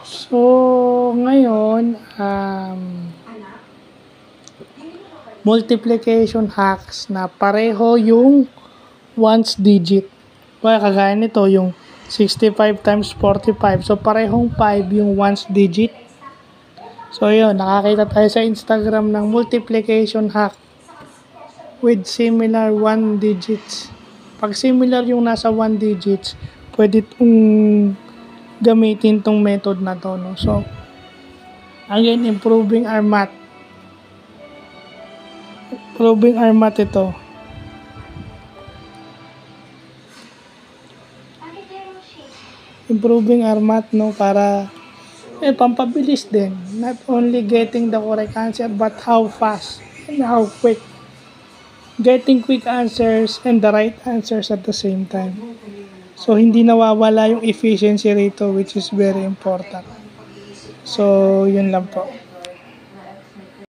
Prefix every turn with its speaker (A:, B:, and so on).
A: So, ngayon, multiplication hacks na pareho yung ones digit. Kaya kagaya nito, yung 65 times 45. So, parehong 5 yung ones digit. So, yun, nakakita tayo sa Instagram ng multiplication hack with similar 1 digits. Pag similar yung nasa 1 digits, pwede itong gamitin tong method na to, no? So, again, improving our math. Improving our math ito. Improving our math, no? Para, pampabilis din. Not only getting the correct answer, but how fast and how quick. Getting quick answers and the right answers at the same time. So, hindi nawawala yung efficiency rito, which is very important. So, yun lang po.